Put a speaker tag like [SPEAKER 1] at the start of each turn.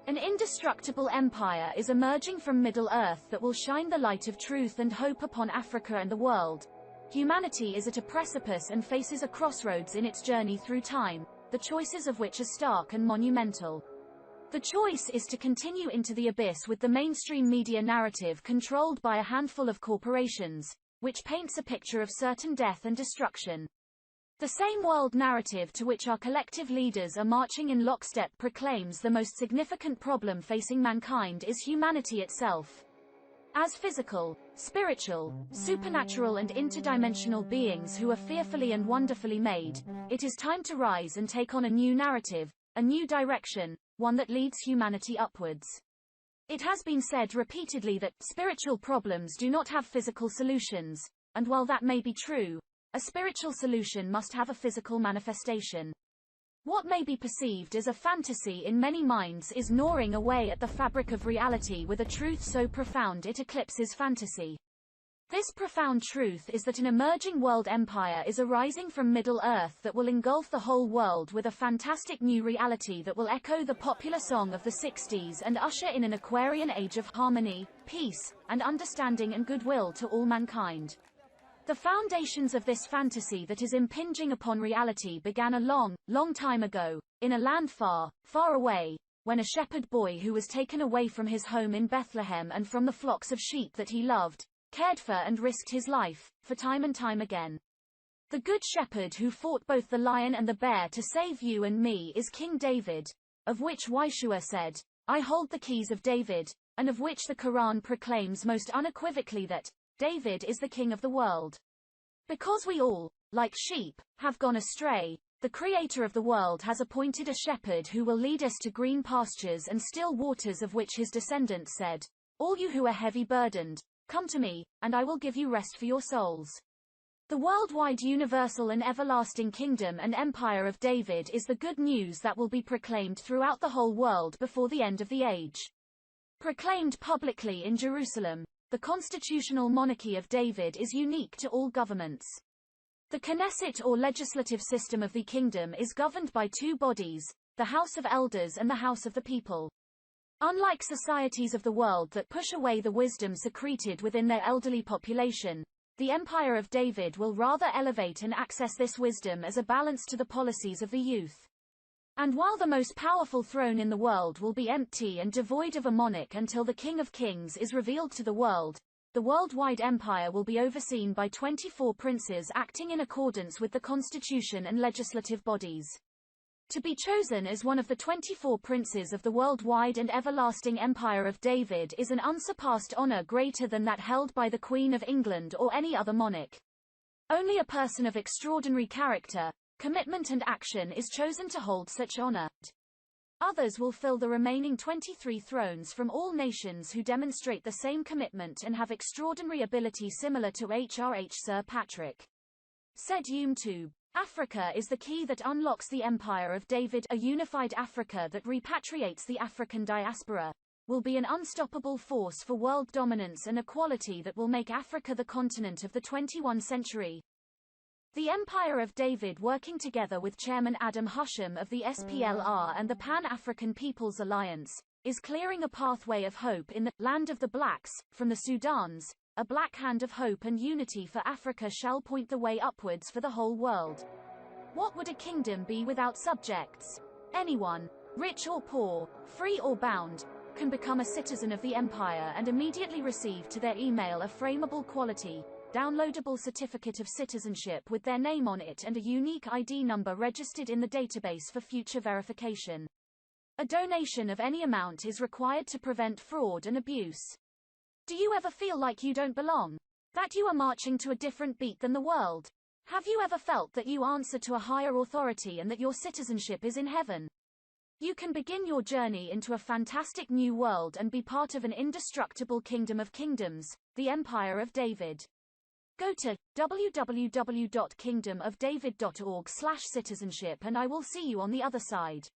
[SPEAKER 1] An indestructible empire is emerging from Middle-earth that will shine the light of truth and hope upon Africa and the world. Humanity is at a precipice and faces a crossroads in its journey through time, the choices of which are stark and monumental. The choice is to continue into the abyss with the mainstream media narrative controlled by a handful of corporations, which paints a picture of certain death and destruction. The same world narrative to which our collective leaders are marching in lockstep proclaims the most significant problem facing mankind is humanity itself. As physical, spiritual, supernatural and interdimensional beings who are fearfully and wonderfully made, it is time to rise and take on a new narrative, a new direction, one that leads humanity upwards. It has been said repeatedly that spiritual problems do not have physical solutions, and while that may be true, a spiritual solution must have a physical manifestation. What may be perceived as a fantasy in many minds is gnawing away at the fabric of reality with a truth so profound it eclipses fantasy. This profound truth is that an emerging world empire is arising from Middle-earth that will engulf the whole world with a fantastic new reality that will echo the popular song of the 60s and usher in an Aquarian age of harmony, peace, and understanding and goodwill to all mankind. The foundations of this fantasy that is impinging upon reality began a long, long time ago, in a land far, far away, when a shepherd boy who was taken away from his home in Bethlehem and from the flocks of sheep that he loved, cared for and risked his life, for time and time again. The good shepherd who fought both the lion and the bear to save you and me is King David, of which Yeshua said, "I hold the keys of David," and of which the Quran proclaims most unequivocally that David is the king of the world. Because we all, like sheep, have gone astray, the Creator of the world has appointed a shepherd who will lead us to green pastures and still waters, of which his descendants said, "All you who are heavy burdened, come to me, and I will give you rest for your souls." The worldwide universal and everlasting kingdom and empire of David is the good news that will be proclaimed throughout the whole world before the end of the age. Proclaimed publicly in Jerusalem, the constitutional monarchy of David is unique to all governments. The Knesset or legislative system of the kingdom is governed by two bodies, the House of Elders and the House of the People. Unlike societies of the world that push away the wisdom secreted within their elderly population, the Empire of David will rather elevate and access this wisdom as a balance to the policies of the youth. And while the most powerful throne in the world will be empty and devoid of a monarch until the King of Kings is revealed to the world, the worldwide empire will be overseen by 24 princes acting in accordance with the constitution and legislative bodies. To be chosen as one of the 24 princes of the worldwide and everlasting Empire of David is an unsurpassed honor greater than that held by the Queen of England or any other monarch. Only a person of extraordinary character, commitment and action is chosen to hold such honor. Others will fill the remaining 23 thrones from all nations who demonstrate the same commitment and have extraordinary ability similar to HRH Sir Patrick. Said YouTube. Africa is the key that unlocks the Empire of David. A unified Africa that repatriates the African diaspora will be an unstoppable force for world dominance and equality that will make Africa the continent of the 21st century. The Empire of David, working together with Chairman Adam Husham of the SPLR and the Pan-African People's Alliance, is clearing a pathway of hope in the land of the blacks, from the Sudans. A black hand of hope and unity for Africa shall point the way upwards for the whole world. What would a kingdom be without subjects? Anyone, rich or poor, free or bound, can become a citizen of the empire and immediately receive to their email a frameable quality, downloadable certificate of citizenship with their name on it and a unique ID number registered in the database for future verification. A donation of any amount is required to prevent fraud and abuse. Do you ever feel like you don't belong? That you are marching to a different beat than the world? Have you ever felt that you answer to a higher authority and that your citizenship is in heaven? You can begin your journey into a fantastic new world and be part of an indestructible kingdom of kingdoms, the Empire of David. Go to www.kingdomofdavid.org/citizenship and I will see you on the other side.